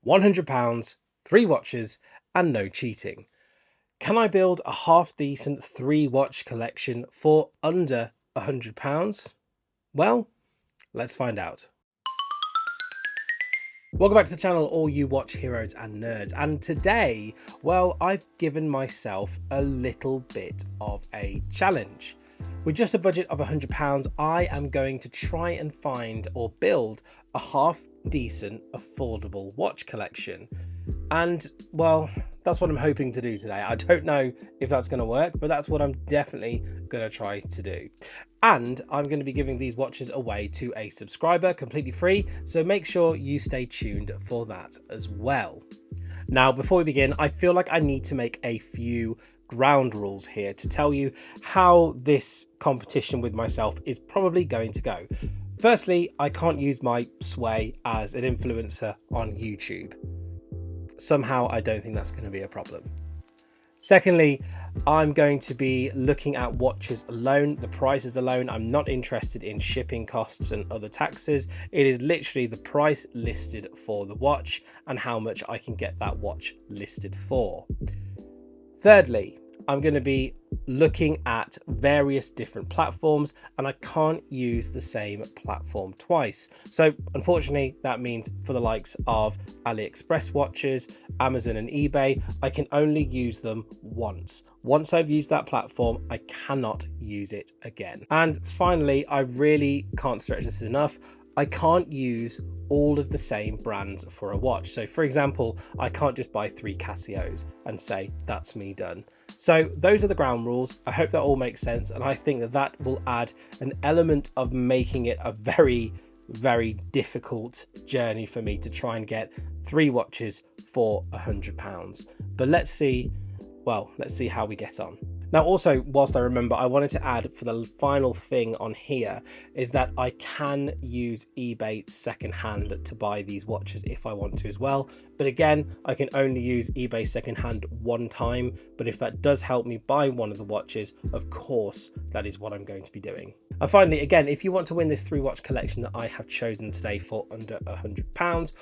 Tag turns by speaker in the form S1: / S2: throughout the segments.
S1: £100, 3 watches, and no cheating. Can I build a half decent 3 watch collection for under £100? Well, let's find out. Welcome back to the channel, all you watch heroes and nerds. And today, well, I've given myself a little bit of a challenge. With just a budget of £100, I am going to try and find or build a half decent, affordable watch collection. And well, that's what I'm hoping to do today. I don't know if that's going to work, but that's what I'm definitely going to try to do. And I'm going to be giving these watches away to a subscriber completely free, so make sure you stay tuned for that as well. Now, before we begin, I feel like I need to make a few ground rules here to tell you how this competition with myself is probably going to go. Firstly, I can't use my sway as an influencer on YouTube. Somehow, I don't think that's going to be a problem. Secondly, I'm going to be looking at watches alone, the prices alone. I'm not interested in shipping costs and other taxes. It is literally the price listed for the watch and how much I can get that watch listed for. Thirdly, I'm going to be looking at various different platforms, and I can't use the same platform twice. So unfortunately, that means for the likes of AliExpress watches, Amazon and eBay, I can only use them once. Once I've used that platform, I cannot use it again. And finally, I really can't stretch this enough. I can't use all of the same brands for a watch. So for example, I can't just buy 3 Casios and say that's me done. So those are the ground rules. I hope that all makes sense, and I think that that will add an element of making it a very, very difficult journey for me to try and get 3 watches for £100. But let's see how we get on. Now, also, whilst I remember, I wanted to add for the final thing on here is that I can use eBay secondhand to buy these watches if I want to as well. But again, I can only use eBay secondhand one time. But if that does help me buy one of the watches, of course, that is what I'm going to be doing. And finally, again, if you want to win this 3-watch collection that I have chosen today for under £100,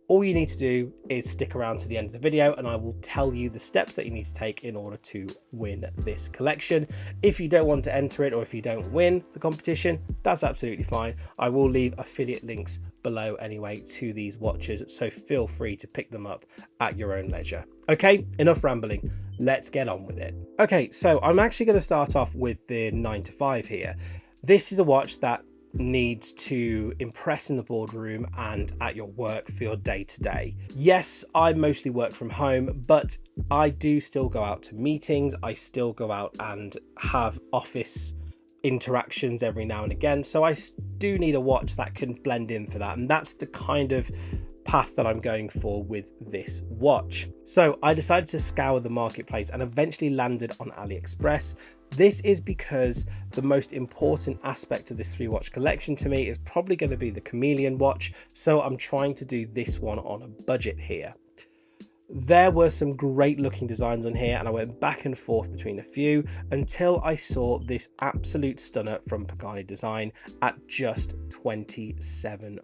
S1: all you need to do is stick around to the end of the video and I will tell you the steps that you need to take in order to win this collection. If you don't want to enter it, or if you don't win the competition, that's absolutely fine. I will leave affiliate links below anyway to these watches, so feel free to pick them up at your own leisure. Okay, enough rambling. Let's get on with it. Okay, so I'm actually going to start off with the 9 to 5 here. This is a watch that needs to impress in the boardroom and at your work for your day-to-day. Yes, I mostly work from home, but I do still go out to meetings. I still go out and have office interactions every now and again. So I do need a watch that can blend in for that. And that's the kind of path that I'm going for with this watch. So I decided to scour the marketplace and eventually landed on AliExpress. This is because the most important aspect of this 3-watch collection to me is probably going to be the chameleon watch. So I'm trying to do this one on a budget here. There were some great looking designs on here and I went back and forth between a few until I saw this absolute stunner from Pagani Design at just £27.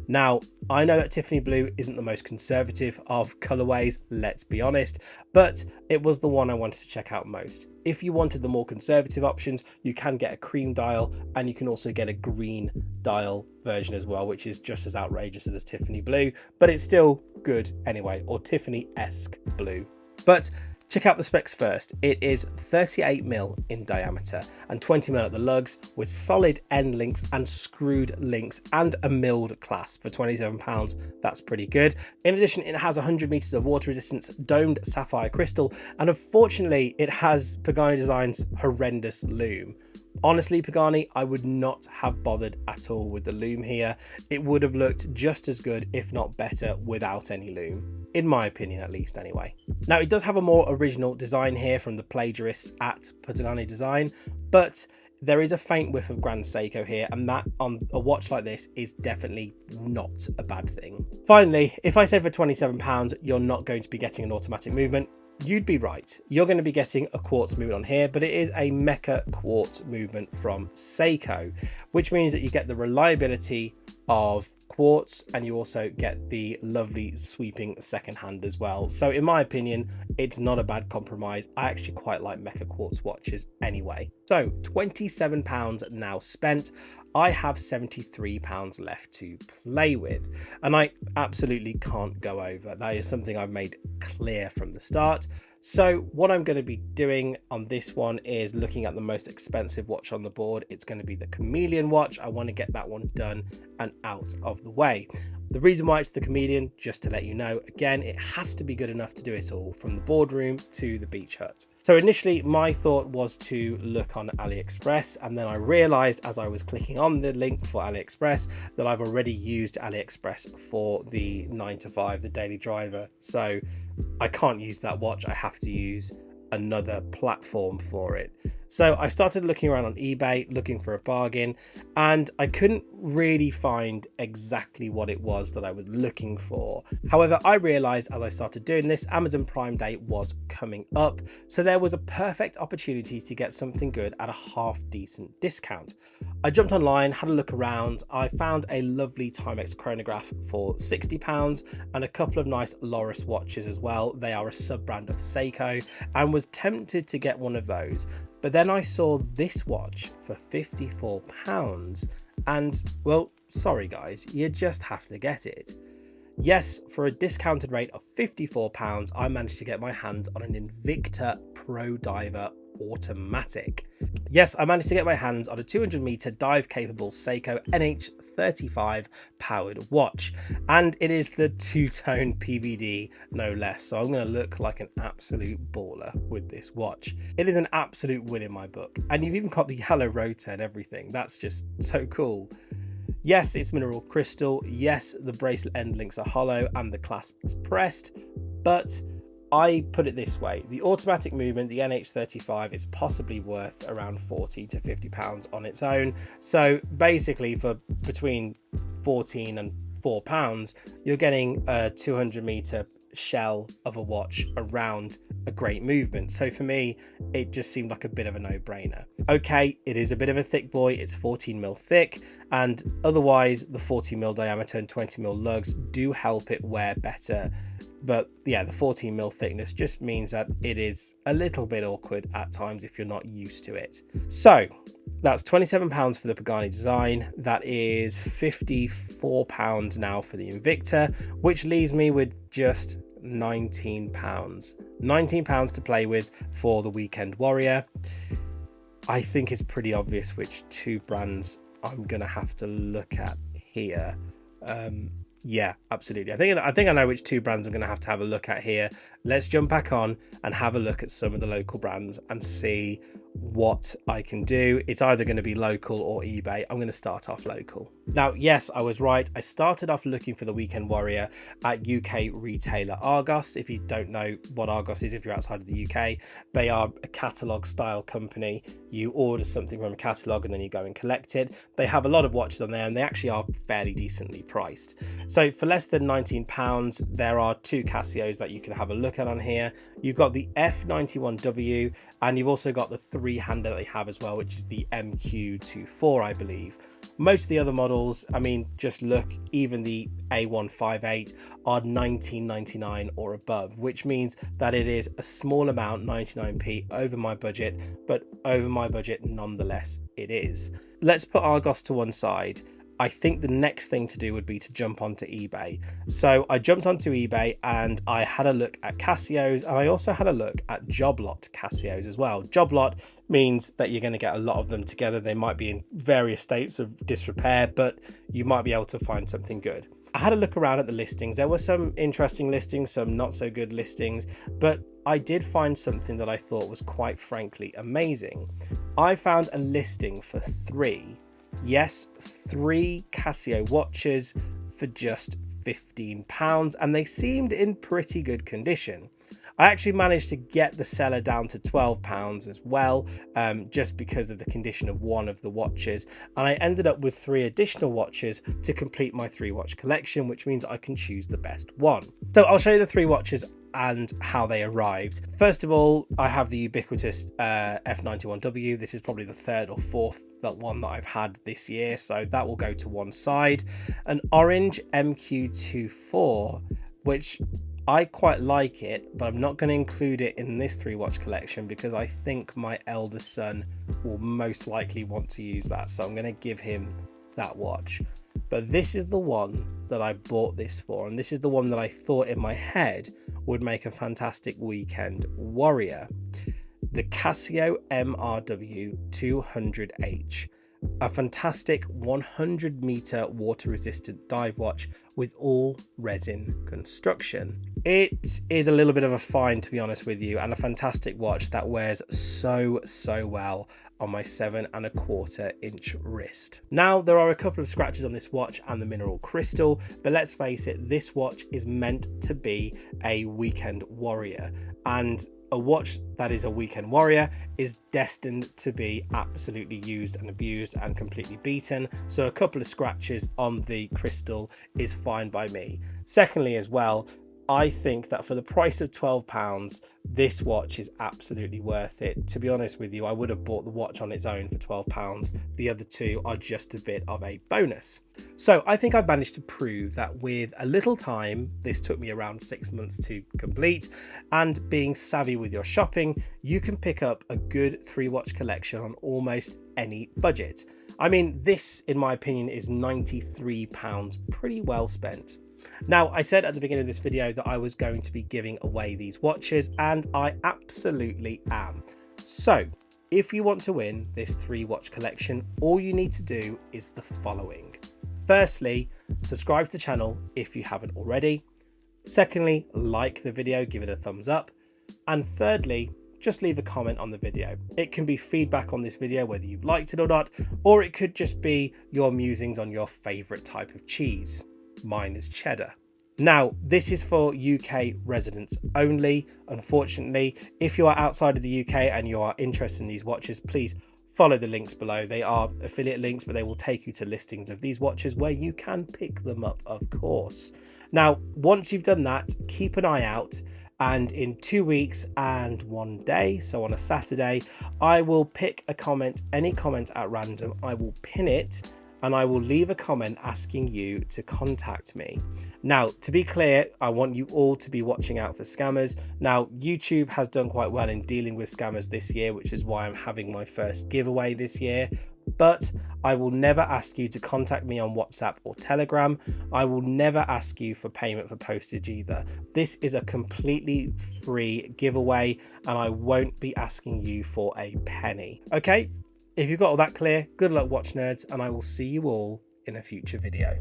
S1: Now, I know that Tiffany blue isn't the most conservative of colorways, let's be honest, but it was the one I wanted to check out most. If you wanted the more conservative options, you can get a cream dial and you can also get a green dial version as well, which is just as outrageous as Tiffany blue, but it's still good anyway, or Tiffany-esque blue. But check out the specs first. It is 38mm in diameter and 20mm at the lugs with solid end links and screwed links and a milled clasp for £27. That's pretty good. In addition, it has 100 meters of water resistance, domed sapphire crystal, and unfortunately it has Pagani Design's horrendous loom. Honestly, Pagani, I would not have bothered at all with the loom here. It would have looked just as good, if not better, without any loom. In my opinion, at least anyway. Now, it does have a more original design here from the plagiarists at Pagani Design, but there is a faint whiff of Grand Seiko here, and that on a watch like this is definitely not a bad thing. Finally, if I said for £27, you're not going to be getting an automatic movement, you'd be right. You're going to be getting a quartz movement on here, but it is a mecha quartz movement from Seiko, which means that you get the reliability of quartz and you also get the lovely sweeping second hand as well. So in my opinion, it's not a bad compromise. I actually quite like mecha quartz watches anyway. So £27 now spent. I have £73 left to play with, and I absolutely can't go over. That is something I've made clear from the start. So what I'm going to be doing on this one is looking at the most expensive watch on the board. It's going to be the Chameleon watch. I want to get that one done and out of the way. The reason why it's the Chameleon, just to let you know, again, it has to be good enough to do it all, from the boardroom to the beach hut. So initially my thought was to look on AliExpress, and then I realized as I was clicking on the link for AliExpress that I've already used AliExpress for the 9 to 5, the daily driver. So I can't use that watch. I have to use another platform for it. So I started looking around on eBay, looking for a bargain, and I couldn't really find exactly what it was that I was looking for. However, I realized as I started doing this, Amazon Prime Day was coming up, so there was a perfect opportunity to get something good at a half decent discount. I jumped online, had a look around. I found a lovely Timex chronograph for £60 and a couple of nice Loris watches as well. They are a sub brand of Seiko, and was tempted to get one of those. But then I saw this watch for £54 and, well, sorry guys, you just have to get it. Yes, for a discounted rate of £54, I managed to get my hands on an Invicta Pro Diver automatic. Yes, I managed to get my hands on a 200-meter dive capable Seiko NH35 powered watch, and it is the two-tone PVD no less, so I'm going to look like an absolute baller with this watch. It is an absolute win in my book, and you've even got the yellow rotor and everything. That's just so cool. Yes, it's mineral crystal. Yes, the bracelet end links are hollow and the clasp is pressed, but I put it this way: the automatic movement, the NH35, is possibly worth around £40 to £50 on its own. So basically for between 14 and £4, you're getting a 200-meter shell of a watch around a great movement. So for me, it just seemed like a bit of a no-brainer. Okay, it is a bit of a thick boy. It's 14mm thick, and otherwise the 40mm diameter and 20mm lugs do help it wear better. But yeah, the 14mm thickness just means that it is a little bit awkward at times if you're not used to it. So that's £27 for the Pagani design. That is £54 now for the Invicta, which leaves me with just £19. £19 to play with for the Weekend Warrior. I think it's pretty obvious which two brands I'm gonna have to look at here. Yeah, absolutely. I think I know which two brands I'm going to have a look at here. Let's jump back on and have a look at some of the local brands and see what I can do. It's either going to be local or eBay. I'm going to start off local. Now, yes, I was right. I started off looking for the Weekend Warrior at UK retailer Argos. If you don't know what Argos is, if you're outside of the UK, they are a catalogue style company. You order something from a catalogue and then you go and collect it. They have a lot of watches on there and they actually are fairly decently priced. So for less than £19, there are two Casios that you can have a look at on here. You've got the F91W and you've also got the three-hander that they have as well, which is the MQ24, I believe. Most of the other models, I mean, just look, even the A158 are £19.99 or above, which means that it is a small amount, 99p over my budget, but over my budget nonetheless it is. Let's put Argos to one side. I think the next thing to do would be to jump onto eBay. So I jumped onto eBay and I had a look at Casios, and I also had a look at job lot Casios as well. Job lot means that you're going to get a lot of them together. They might be in various states of disrepair, but you might be able to find something good. I had a look around at the listings. There were some interesting listings, some not so good listings, but I did find something that I thought was quite frankly amazing. I found a listing for three Casio watches for just £15, and they seemed in pretty good condition. I actually managed to get the seller down to £12 as well, just because of the condition of one of the watches, and I ended up with 3 additional watches to complete my 3-watch collection, which means I can choose the best one. So I'll show you the 3 watches and how they arrived. First of all, I have the ubiquitous F91W. This is probably the third or fourth one that I've had this year, so that will go to one side. An orange MQ24, which I quite like it, but I'm not going to include it in this 3-watch collection because I think my eldest son will most likely want to use that, so I'm going to give him that watch. But this is the one that I bought this for, and this is the one that I thought in my head would make a fantastic weekend warrior. The Casio MRW 200H, a fantastic 100-meter water resistant dive watch with all resin construction. It is a little bit of a find, to be honest with you, and a fantastic watch that wears so well on my 7¼ inch wrist. Now, there are a couple of scratches on this watch and the mineral crystal, but let's face it, this watch is meant to be a weekend warrior, and a watch that is a weekend warrior is destined to be absolutely used and abused and completely beaten. So a couple of scratches on the crystal is fine by me. Secondly, as well, I think that for the price of £12, this watch is absolutely worth it. To be honest with you, I would have bought the watch on its own for £12. The other two are just a bit of a bonus. So I think I've managed to prove that with a little time, this took me around 6 months to complete, and being savvy with your shopping, you can pick up a good 3-watch collection on almost any budget. I mean, this, in my opinion, is £93 pretty well spent. Now, I said at the beginning of this video that I was going to be giving away these watches, and I absolutely am. So, if you want to win this 3-watch collection, all you need to do is the following. Firstly, subscribe to the channel if you haven't already. Secondly, like the video, give it a thumbs up. And thirdly, just leave a comment on the video. It can be feedback on this video, whether you've liked it or not, or it could just be your musings on your favorite type of cheese. Mine is cheddar. Now, this is for UK residents only. Unfortunately, if you are outside of the UK and you are interested in these watches, please follow the links below. They are affiliate links, but they will take you to listings of these watches where you can pick them up, of course. Now, once you've done that, keep an eye out, and in 2 weeks and 1 day, so on a Saturday, I will pick a comment, any comment at random. I will pin it, and I will leave a comment asking you to contact me. Now, to be clear, I want you all to be watching out for scammers. Now, YouTube has done quite well in dealing with scammers this year, which is why I'm having my first giveaway this year. But I will never ask you to contact me on WhatsApp or Telegram. I will never ask you for payment for postage either. This is a completely free giveaway, and I won't be asking you for a penny. Okay? If you've got all that clear, good luck, watch nerds, and I will see you all in a future video.